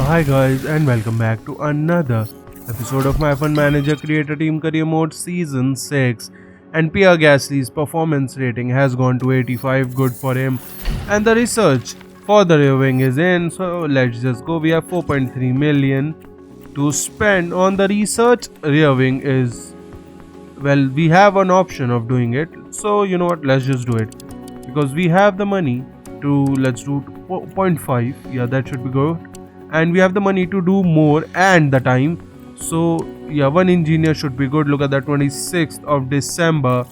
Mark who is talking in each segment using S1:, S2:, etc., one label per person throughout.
S1: Hi guys and welcome back to another episode of my Fun Manager Creator Team Career Mode Season 6, and Pierre Gasly's performance rating has gone to 85, good for him, and the research for the reviewing is in, so let's just go. We have 4.3 million to spend on the research. Reviewing is, well, we have an option of doing it, so you know what, let's just do it because we have the money to. Let's do 0.5, yeah, that should be good, and we have the money to do more and the time, so yeah, one engineer should be good. Look at that, 26th of December,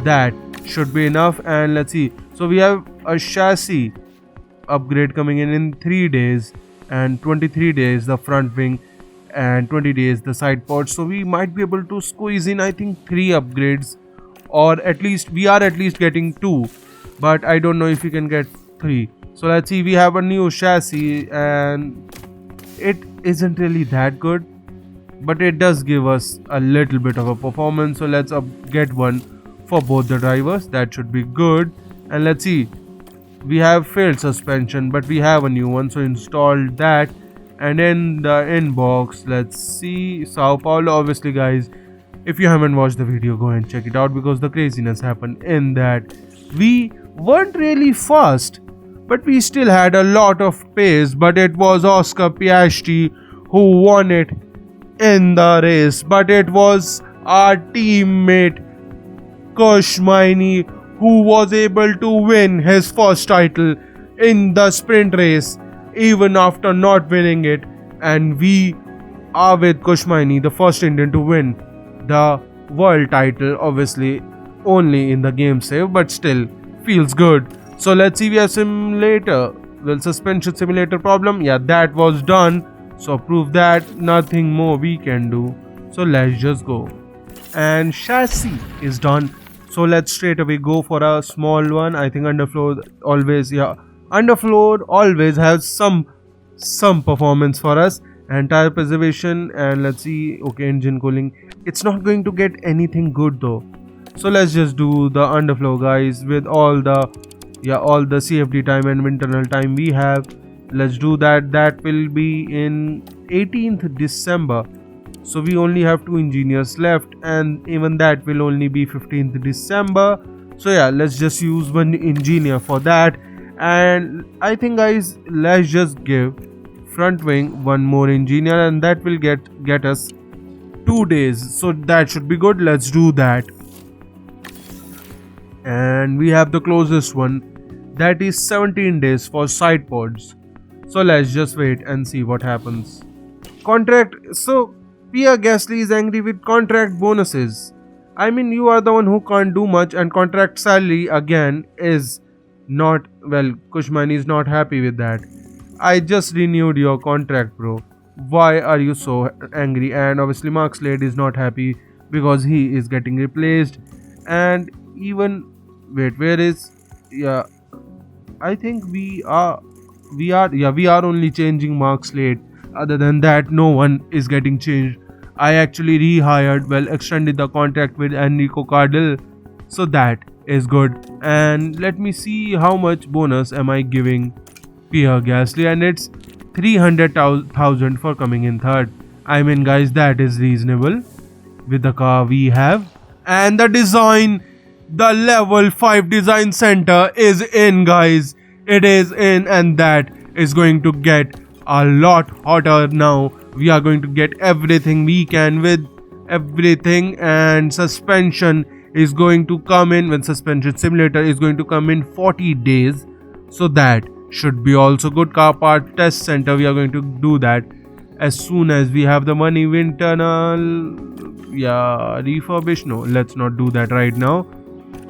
S1: that should be enough. And let's see, so we have a chassis upgrade coming in 3 days, and 23 days the front wing, and 20 days the side pods, so we might be able to squeeze in, I think, 3 upgrades, or at least we are at least getting 2, but I don't know if we can get 3. So let's see, we have a new chassis and it isn't really that good, but it does give us a little bit of a performance, so let's get one for both the drivers. That should be good. And let's see, we have failed suspension, but we have a new one, so install that. And in the inbox, let's see, Sao Paulo. Obviously guys, if you haven't watched the video, go and check it out because the craziness happened in that. We weren't really fast, but we still had a lot of pace, but it was Oscar Piastri who won it in the race, but it was our teammate Koshmaini who was able to win his first title in the sprint race even after not winning it. And we are with Koshmaini, the first Indian to win the world title, obviously only in the game save, but still feels good. So let's see, we have simulator, well, suspension simulator problem, yeah, that was done, so prove that, nothing more we can do, so let's just go. And chassis is done, so let's straight away go for a small one. I think underfloor always, yeah, underfloor always has some performance for us. And tire preservation, and let's see, okay, engine cooling, it's not going to get anything good though, so let's just do the underfloor guys with all the CFD time and internal time we have. Let's do that. That will be in 18th December, so we only have 2 engineers left, and even that will only be 15th December. So yeah, let's just use one engineer for that. And I think guys, let's just give front wing one more engineer, and that will get us 2 days, so that should be good. Let's do that. And we have the closest one, that is 17 days for side pods, so let's just wait and see what happens. Contract, so Pierre Gasly is angry with contract bonuses. I mean, you are the one who can't do much, and contract salary again is not, well, Kushmani is not happy with that. I just renewed your contract, bro, why are you so angry? And obviously Mark Slade is not happy because he is getting replaced. And even, wait, where is, yeah, I think we are only changing Mark Slade. Other than that, no one is getting changed. I actually rehired, well, extended the contract with Enrico Cardell, so that is good. And let me see how much bonus am I giving Pierre Gasly, and it's 300,000 for coming in third. I mean guys, that is reasonable with the car we have. And the design, the level 5 design center is in guys, it is in, and that is going to get a lot hotter now. We are going to get everything we can with everything, and suspension is going to come in, when suspension simulator is going to come in 40 days, so that should be also good. Car part test center, we are going to do that as soon as we have the money. Wind tunnel, yeah, refurbish, no, let's not do that right now,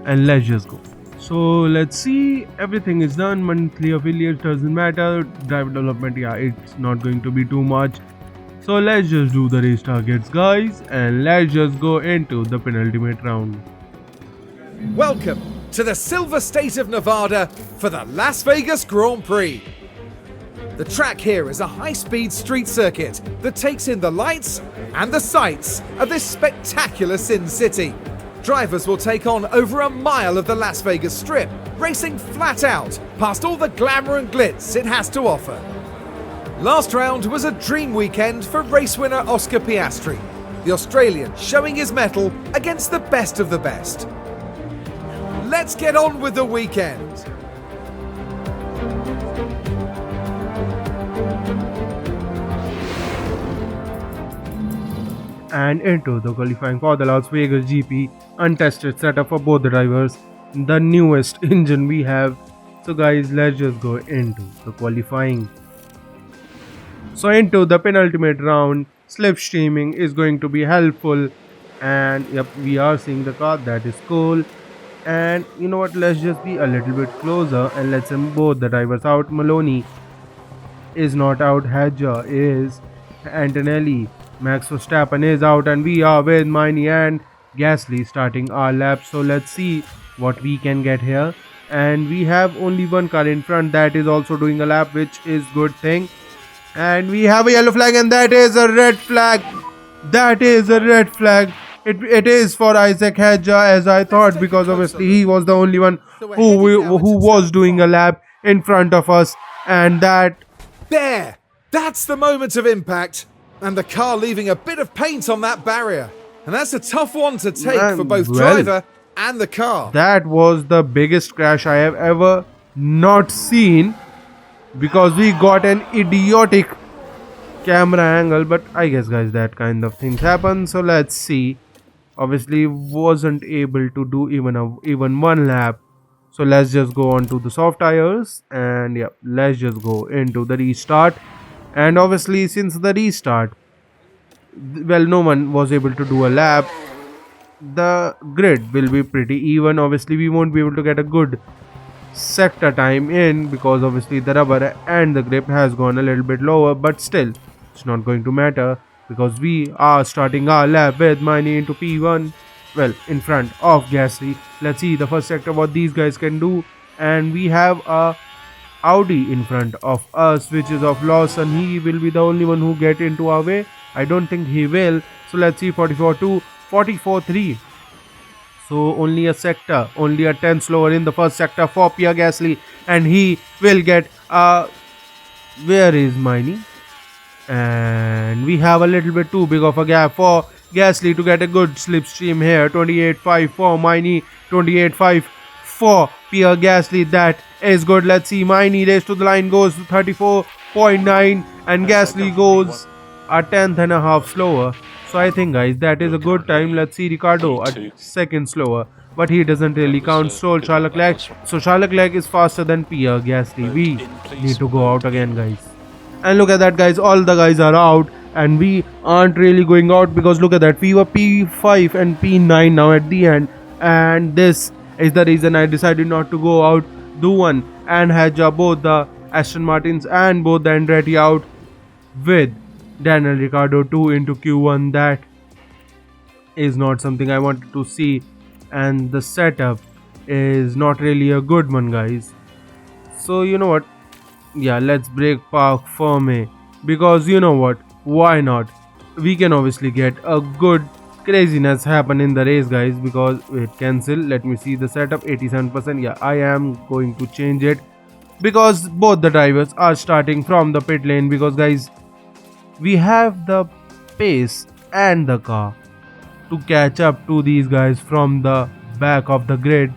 S1: and let's just go. So let's see, everything is done. Monthly affiliates doesn't matter. Driver development, yeah, it's not going to be too much, so let's just do the race targets guys, and let's just go into the penultimate round.
S2: Welcome to the Silver State of Nevada for the Las Vegas Grand Prix. The track here is a high-speed street circuit that takes in the lights and the sights of this spectacular Sin City. Drivers will take on over a mile of the Las Vegas Strip, racing flat out past all the glamour and glitz it has to offer. Last round was a dream weekend for race winner Oscar Piastri, the Australian showing his mettle against the best of the best. Let's get on with the weekend.
S1: And into the qualifying for the Las Vegas GP, untested setup for both the drivers, the newest engine we have. So guys, let's just go into the qualifying. So into the penultimate round, slipstreaming is going to be helpful, and yep, we are seeing the car. That is cool. And you know what, let's just be a little bit closer and let's send both the drivers out. Maloney is not out, Hedger is, Antonelli, Max Verstappen is out, and we are with Miney and Gasly starting our lap. So let's see what we can get here. And we have only one car in front that is also doing a lap, which is good thing. And we have a yellow flag, and that is a red flag. That is a red flag. It is for Isaac Hedger, as I thought, because obviously he was the only one who was doing a lap in front of us. And
S2: There! That's the moment of impact. And the car leaving a bit of paint on that barrier. And that's a tough one to take for both driver and the car.
S1: That was the biggest crash I have ever not seen, because we got an idiotic camera angle. But I guess, guys, that kind of things happen. So let's see. Obviously wasn't able to do even one lap. So let's just go on to the soft tires, and yeah, let's just go into the restart. And obviously, since the restart, well, no one was able to do a lap, the grid will be pretty even. Obviously we won't be able to get a good sector time in, because obviously the rubber and the grip has gone a little bit lower, but still it's not going to matter, because we are starting our lap with Miney into P1, well, in front of Gasly. Let's see the first sector what these guys can do. And we have a Audi in front of us, which is of Lawson. He will be the only one who get into our way. I don't think he will. So let's see, 44.2, 44.3. So only a sector, only a 10 slower in the first sector for Pierre Gasly, and he will get where is Miney? And we have a little bit too big of a gap for Gasly to get a good slipstream here. 28.5 for Miney, 28.5 for Pierre Gasly. That is good. Let's see, Miney race to the line goes to 34.9, and Gasly goes a tenth and a half slower. So I think, guys, that is a good time. Let's see, Ricardo a second slower, but he doesn't really count. Stroll, Charles Leclerc. So Charles Leclerc is faster than Pierre Gasly. We need to go out again, guys. And look at that, guys, all the guys are out, and we aren't really going out, because look at that, we were P5 and P9 now at the end, and this is the reason I decided not to go out. Duan and Hedger, both the Aston Martins and both the Andretti out, with Daniel Ricciardo 2 into Q1. That is not something I wanted to see, and the setup is not really a good one, guys. So you know what, yeah, let's break park for me, because you know what, why not? We can obviously get a good craziness happen in the race, guys, because wait, cancel, let me see the setup, 87%. Yeah, I am going to change it, because both the drivers are starting from the pit lane, because guys, we have the pace and the car to catch up to these guys from the back of the grid.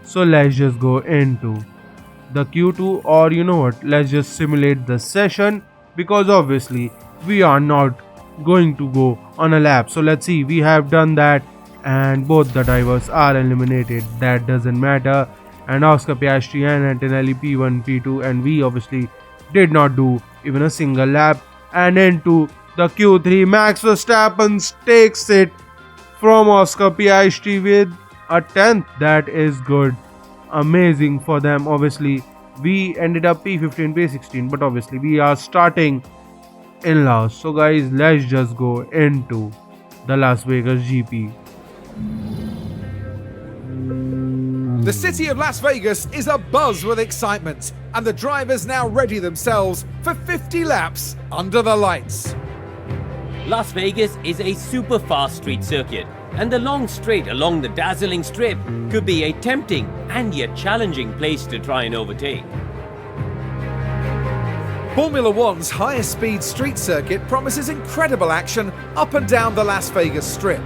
S1: So let's just go into the Q2, or you know what, let's just simulate the session, because obviously we are not going to go on a lap. So let's see, we have done that, and both the drivers are eliminated. That doesn't matter. And Oscar Piastri and Antonelli P1, P2, and we obviously did not do even a single lap. And into the Q3, Max Verstappen takes it from Oscar Piastri with a 10th. That is good, amazing for them. Obviously we ended up P15, P16, but obviously we are starting in last. So guys, let's just go into the Las Vegas GP.
S2: The city of Las Vegas is abuzz with excitement, and the drivers now ready themselves for 50 laps under the lights.
S3: Las Vegas is a super fast street circuit, and the long straight along the dazzling strip could be a tempting and yet challenging place to try and overtake.
S2: Formula One's highest speed street circuit promises incredible action up and down the Las Vegas Strip.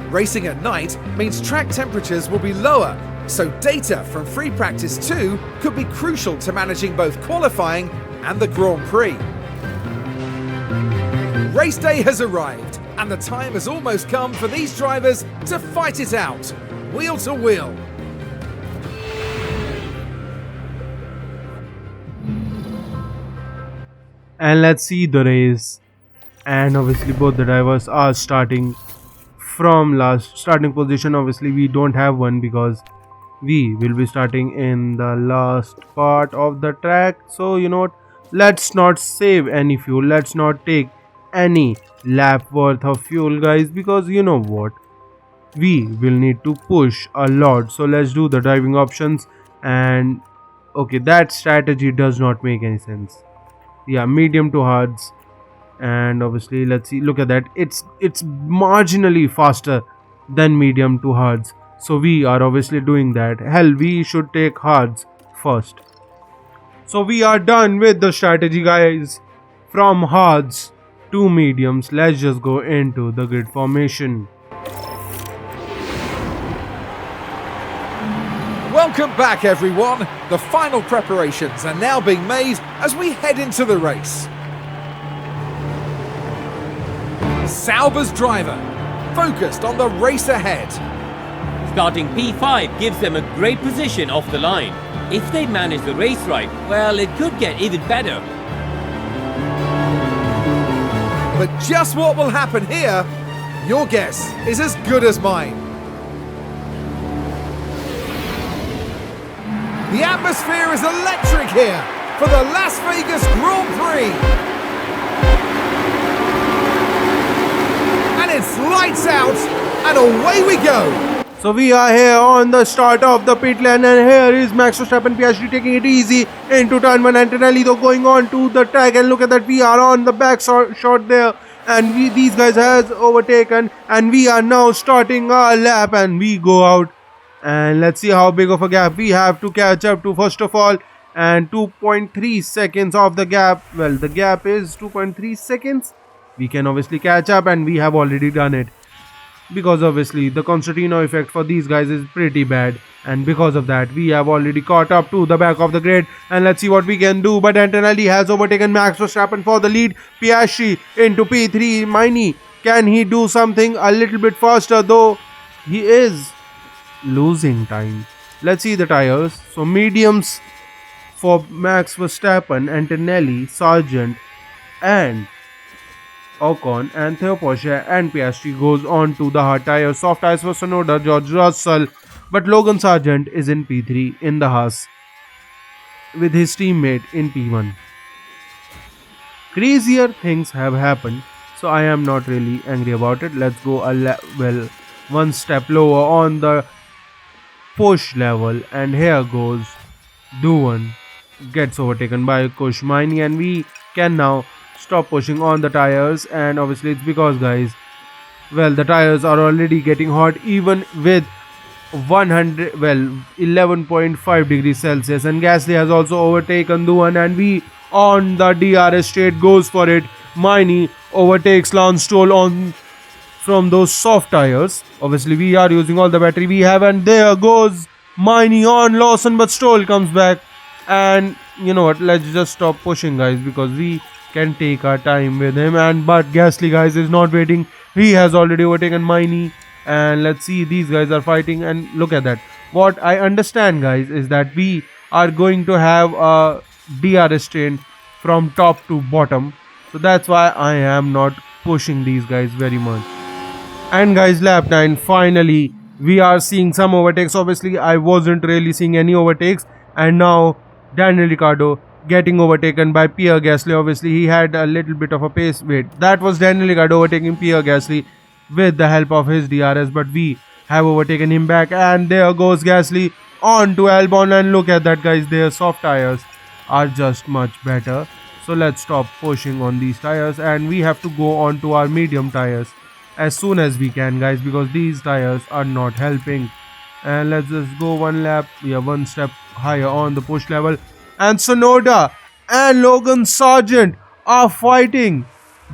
S2: Racing at night means track temperatures will be lower, so data from Free Practice 2 could be crucial to managing both qualifying and the Grand Prix. Race day has arrived, and the time has almost come for these drivers to fight it out, wheel to wheel.
S1: And let's see the race. And obviously both the drivers are starting from last starting position. Obviously we don't have one because we will be starting in the last part of the track. So you know what, let's not save any fuel, let's not take any lap worth of fuel, guys, because you know what, we will need to push a lot. So let's do the driving options. And okay, that strategy does not make any sense. Yeah, medium to hards. And obviously let's see, look at that, it's marginally faster than medium to hards, so we are obviously doing that. Hell, we should take hards first. So we are done with the strategy, guys, from hards to mediums. Let's just go into the grid formation.
S2: Welcome back, everyone. The final preparations are now being made as we head into the race. Sauber's driver, focused on the race ahead.
S3: Starting P5 gives them a great position off the line. If they manage the race right, well, it could get even better.
S2: But just what will happen here, your guess is as good as mine. The atmosphere is electric here for the Las Vegas Grand Prix. And it's lights out, and away we go.
S1: So we are here on the start of the pit lane, and here is Max Verstappen Piastri taking it easy into turn 1. Antonelli though going on to the track, and look at that, we are on the back shot there, and these guys has overtaken, and we are now starting our lap, and we go out. And let's see how big of a gap we have to catch up to, first of all. And 2.3 seconds of the gap. Well, the gap is 2.3 seconds. We can obviously catch up, and we have already done it. Because obviously the Constantino effect for these guys is pretty bad. And because of that, we have already caught up to the back of the grid. And let's see what we can do. But Antonelli has overtaken Max Verstappen for the lead. Piastri into P3. Mini, can he do something a little bit faster, though? He is losing time. Let's see the tires. So mediums for Max Verstappen, Antonelli, Sargent, and Ocon, and Theo Porsche and Piastri goes on to the hard tires. Soft tires for Tsunoda, George Russell, but Logan Sargent is in P3 in the Haas with his teammate in P1. Crazier things have happened, so I am not really angry about it. Let's go one step lower on the push level, and here goes Duan, gets overtaken by Kushmini, and we can now stop pushing on the tires. And obviously it's because, guys, well, the tires are already getting hot even with 11.5 degrees Celsius, and Gasly has also overtaken Duan, and we on the DRS straight goes for it. Mini overtakes Lance Stroll on from those soft tires. Obviously we are using all the battery we have, and there goes Mini on Lawson, but Stroll comes back. And you know what, let's just stop pushing, guys, because we can take our time with him. And but Gasly, guys, is not waiting. He has already overtaken Mini, and let's see, these guys are fighting. And look at that. What I understand, guys, is that we are going to have a DRS train from top to bottom, so that's why I am not pushing these guys very much. And guys, lap 9, finally we are seeing some overtakes. Obviously I wasn't really seeing any overtakes, and now Daniel Ricciardo getting overtaken by Pierre Gasly. Obviously he had a little bit of a pace. Wait, that was Daniel Ricciardo overtaking Pierre Gasly with the help of his DRS, but we have overtaken him back. And there goes Gasly on to Albon, and look at that, guys, their soft tires are just much better. So let's stop pushing on these tires, and we have to go on to our medium tires as soon as we can, guys, because these tires are not helping. And let's just go one step higher on the push level. And Tsunoda and Logan Sargent are fighting.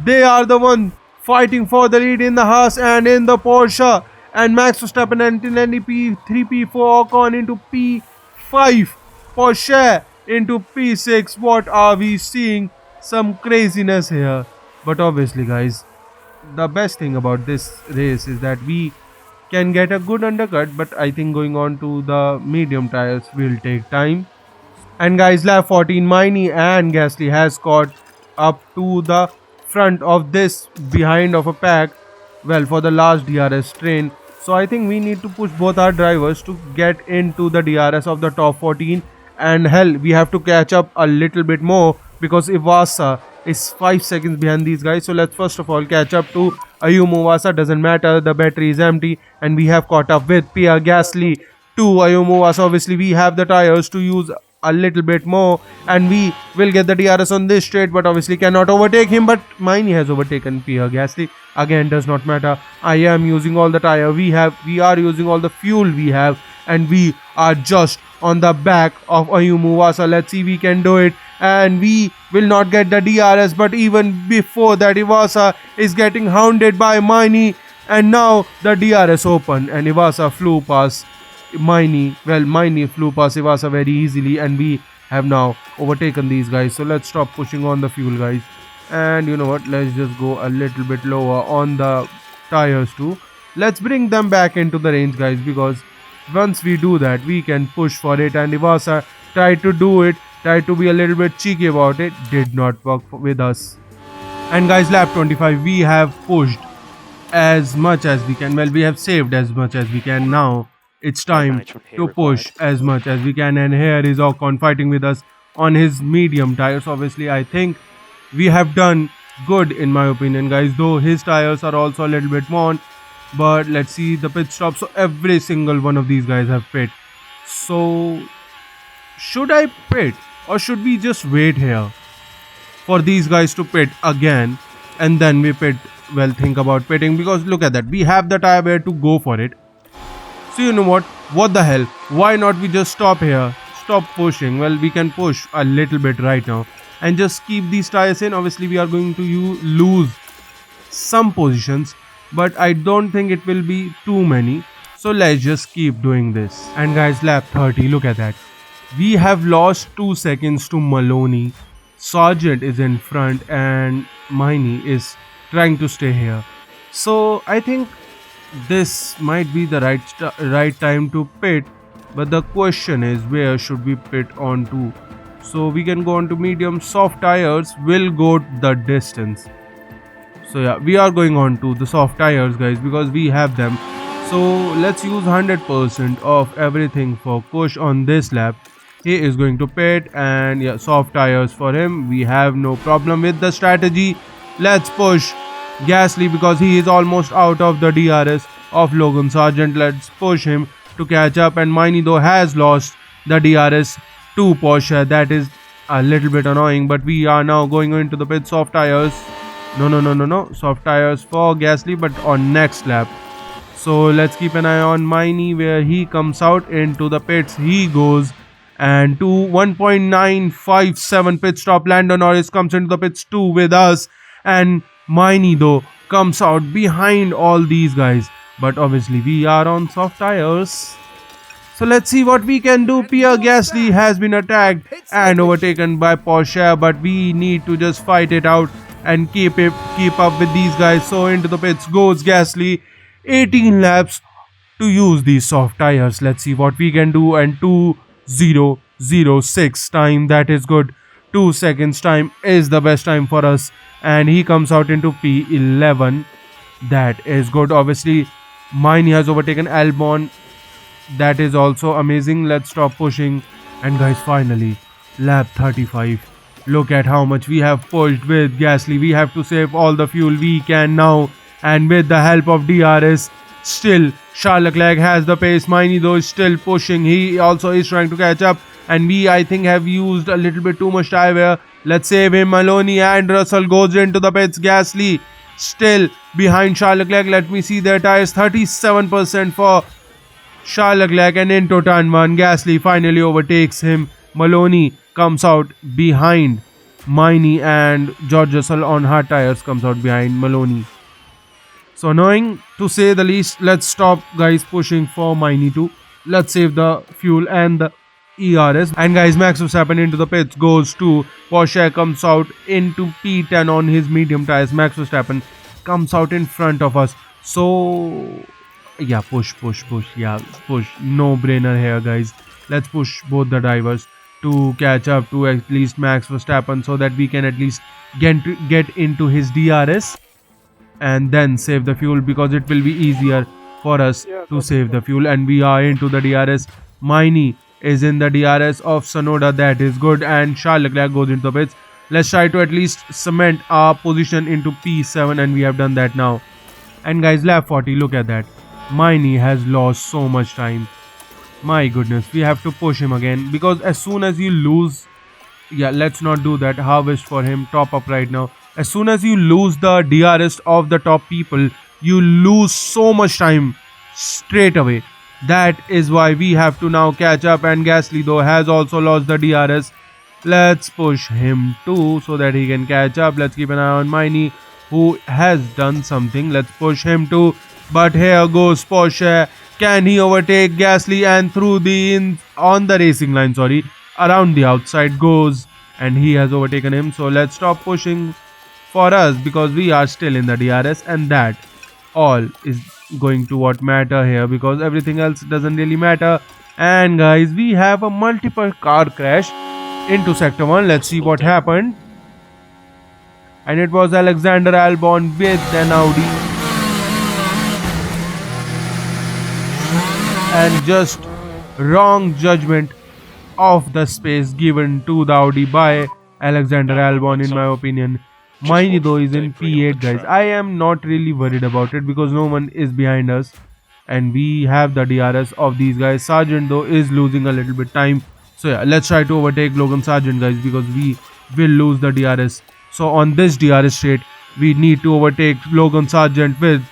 S1: They are the one fighting for the lead in the Haas and in the Porsche. And Max Verstappen and Tinelli P3, P4, Ocon into P5, Porsche into P6. What are we seeing? Some craziness here. But obviously, guys, the best thing about this race is that we can get a good undercut, but I think going on to the medium tires will take time. And guys, lap 14, Miney and Gasly has caught up to the front of this behind of a pack, well, for the last DRS train. So I think we need to push both our drivers to get into the DRS of the top 14. And hell, we have to catch up a little bit more because Iwasa is 5 seconds behind these guys. So let's first of all catch up to Ayumu Iwasa. Doesn't matter, the battery is empty and we have caught up with Pierre Gasly to Ayumu Iwasa. Obviously, we have the tires to use a little bit more and we will get the DRS on this straight, but obviously cannot overtake him. But Miney has overtaken Pierre Gasly. Again, does not matter. I am using all the tire we are using all the fuel we have, and we are just on the back of Ayumu Iwasa. Let's see, we can do it, and we will not get the DRS. But even before that, Iwasa is getting hounded by Miney, and now the DRS open and Iwasa flew past Miney. Well, Miney flew past Iwasa very easily, and we have now overtaken these guys. So let's stop pushing on the fuel, guys. And you know what, let's just go a little bit lower on the tires too. Let's bring them back into the range, guys, because once we do that, we can push for it. And Iwasa tried to do it, tried to be a little bit cheeky about it, did not work with us. And guys, lap 25, we have pushed as much as we can. Well, we have saved as much as we can. Now it's time to push as much as we can. And here is Ocon fighting with us on his medium tires. Obviously, I think we have done good in my opinion, guys, though his tires are also a little bit worn. But let's see the pit stop. So every single one of these guys have pit. So should I pit or should we just wait here for these guys to pit again and then we pit? Well, think about pitting, because look at that, we have the tire wear to go for it. So you know what the hell, why not we just stop here, stop pushing? Well, we can push a little bit right now and just keep these tires in. Obviously, we are going to lose some positions, but I don't think it will be too many. So let's just keep doing this. And guys, lap 30, look at that, we have lost 2 seconds to Maloney. Sargent is in front and Miney is trying to stay here. So I think this might be the right time to pit, but the question is, where should we pit on to? So we can go on to medium. Soft tires will go the distance. So yeah, we are going on to the soft tires, guys, because we have them. So let's use 100% of everything for Kush on this lap. He is going to pit, and yeah, soft tires for him. We have no problem with the strategy. Let's push Gasly because he is almost out of the DRS of Logan Sargent. Let's push him to catch up. And Miney though has lost the DRS to Porsche. That is a little bit annoying, but we are now going into the pit. Soft tires. No. Soft tires for Gasly, but on next lap. So let's keep an eye on Miney where he comes out into the pits. He goes and to 1.957 pit stop. Lando Norris comes into the pits too with us, and Miney though comes out behind all these guys, but obviously we are on soft tires. So let's see what we can do. Pierre Gasly has been attacked and overtaken by Porsche, but we need to just fight it out and keep up with these guys. So into the pits goes Gasly. 18 laps to use these soft tires. Let's see what we can do. And 2:0:06 time, that is good. 2 seconds time is the best time for us, and he comes out into P11. That is good. Obviously, Miney has overtaken Albon. That is also amazing. Let's stop pushing. And guys, finally, lap 35. Look at how much we have pushed with Gasly. We have to save all the fuel we can now. And with the help of DRS, still Charles Leclerc has the pace. Miney though is still pushing. He also is trying to catch up. And we, I think, have used a little bit too much tire wear. Let's save him. Maloney and Russell goes into the pits. Gasly still behind Charles Leclerc. Let me see their tires. 37% for Charles Leclerc, and into turn 1, Gasly finally overtakes him. Maloney comes out behind Miney, and George Russell on hard tires comes out behind Maloney. So annoying to say the least. Let's stop guys pushing for Miney too. Let's save the fuel and the ERS. And guys, Max Verstappen into the pits goes to Porsche, comes out into P10 on his medium tires. Max Verstappen comes out in front of us. So yeah, push. Yeah, push. No brainer here, guys. Let's push both the drivers to catch up to at least Max Verstappen so that we can at least get into his DRS and then save the fuel, because it will be easier for us to save the fuel. And we are into the DRS. Miney is in the DRS of Sonoda. That is good. And Charles Leclerc goes into the pits. Let's try to at least cement our position into P7, and we have done that now. And guys, lap 40, look at that. Miney has lost so much time. My goodness, we have to push him again, because as soon as you lose, yeah, let's not do that. Harvest for him, top up right now. As soon as you lose the DRS of the top people, you lose so much time straight away. That is why we have to now catch up, and Gasly though has also lost the DRS. Let's push him too so that he can catch up. Let's keep an eye on Miney, who has done something. Let's push him too. But here goes Porsche. Can he overtake Gasly? And through the on the racing line, sorry, around the outside goes, and he has overtaken him. So let's stop pushing for us, because we are still in the DRS, and that all is going to what matter here, because everything else doesn't really matter. And guys, we have a multiple car crash into sector 1. Let's see what happened. And it was Alexander Albon with an Audi, and just wrong judgment of the space given to the Audi by Alexander Albon, in my opinion. Miney though is in P8, guys. I am not really worried about it, because no one is behind us and we have the DRS of these guys. Sargent though is losing a little bit time. So yeah, let's try to overtake Logan Sargent, guys, because we will lose the DRS. So on this DRS straight, we need to overtake Logan Sargent with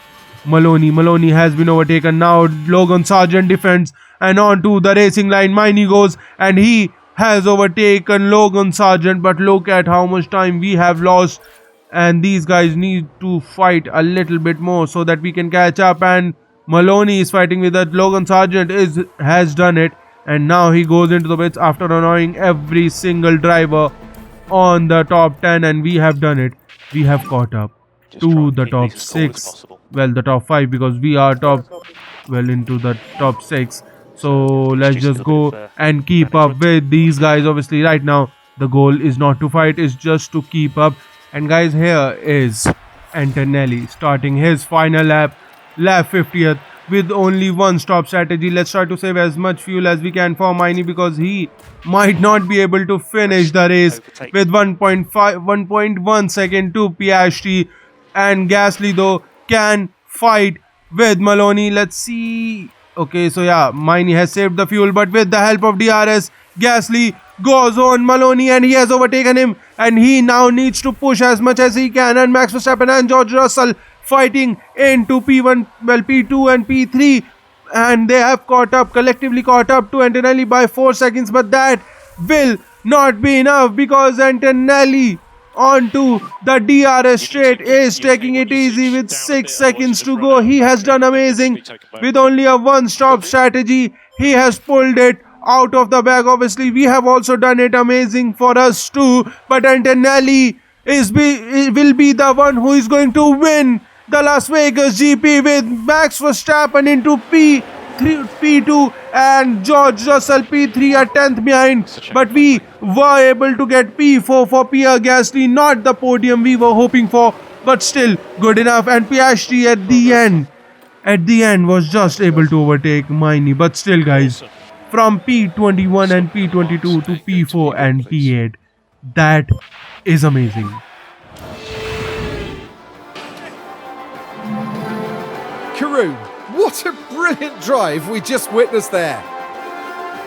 S1: Maloney. Maloney has been overtaken. Now Logan Sargent defends, and onto the racing line Miney goes, and he has overtaken Logan Sargent. But look at how much time we have lost, and these guys need to fight a little bit more so that we can catch up. And Maloney is fighting with that. Logan Sargent has done it, and now he goes into the pits after annoying every single driver on the top 10, and we have done it. We have caught up to the top 6, well, the top 5, because we are into the top 6. So let's just go and keep up with these guys. Obviously right now the goal is not to fight, it's just to keep up. And guys, here is Antonelli starting his final lap 50th, with only one stop strategy. Let's try to save as much fuel as we can for Miney, because he might not be able to finish the race with 1.1 second to Piastri. And Gasly though can fight with Maloney. Let's see. Okay, so yeah, Miney has saved the fuel, but with the help of DRS, Gasly goes on Maloney, and he has overtaken him, and he now needs to push as much as he can. And Max Verstappen and George Russell fighting into P1, well, P2 and P3, and they have collectively caught up to Antonelli by 4 seconds. But that will not be enough, because Antonelli onto the DRS straight is taking it easy with 6 seconds to go. He has done amazing with only a one-stop strategy. He has pulled it out of the bag. Obviously we have also done it amazing for us too, but Antonelli will be the one who is going to win the Las Vegas GP, with Max Verstappen into P2 and George Russell P3 at 10th behind. But we were able to get P4 for Pierre Gasly, not the podium we were hoping for, but still good enough. And Piastri at the end was just able to overtake Miney. But still guys, from P21 and P22 to P4 and P8, that is amazing.
S2: Karun, what a brilliant drive we just witnessed there.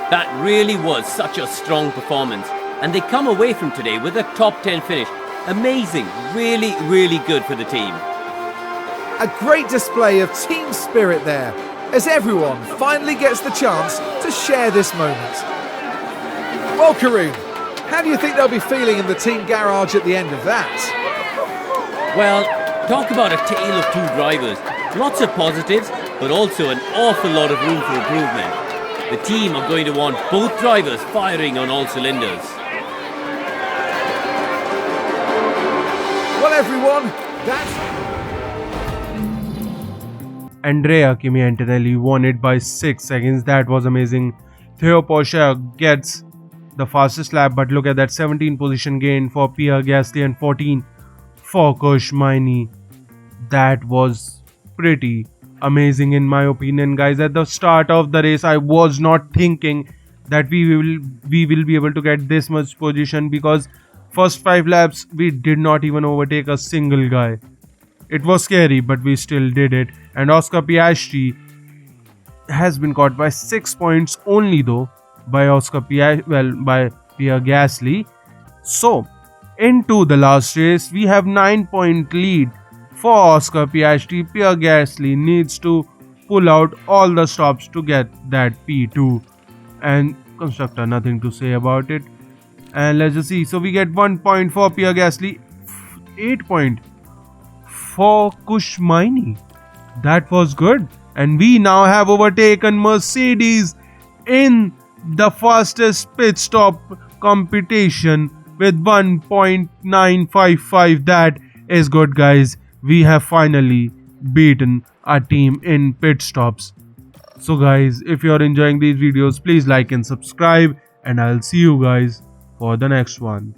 S3: That really was such a strong performance, and they come away from today with a top 10 finish. Amazing, really, really good for the team.
S2: A great display of team spirit there, as everyone finally gets the chance to share this moment. Well, Karun, How do you think they'll be feeling in the team garage at the end of that?
S3: Well, talk about a tale of two drivers. Lots of positives, but also an awful lot of room for improvement. The team are going to want both drivers firing on all cylinders.
S2: Well, everyone, that's...
S1: Andrea Kimi Antonelli won it by 6 seconds. That was amazing. Theo Porsche gets the fastest lap, but look at that 17 position gain for Pierre Gasly and 14 for Kushmaini. That was pretty amazing in my opinion, guys. At the start of the race, I was not thinking that we will be able to get this much position, because first 5 laps we did not even overtake a single guy. It was scary, but we still did it. And Oscar Piastri has been caught by 6 points only, though, by by Pierre Gasly. So into the last race, we have 9-point lead for Oscar Piastri. Pierre Gasly needs to pull out all the stops to get that P2, and constructor nothing to say about it. And let's just see. So we get 1 point for Pierre Gasly, 8 point for Kushmaini. That was good. And we now have overtaken Mercedes in the fastest pit stop competition with 1.955. That is good, guys. We have finally beaten our team in pit stops. So guys, if you are enjoying these videos, please like and subscribe, and I'll see you guys for the next one.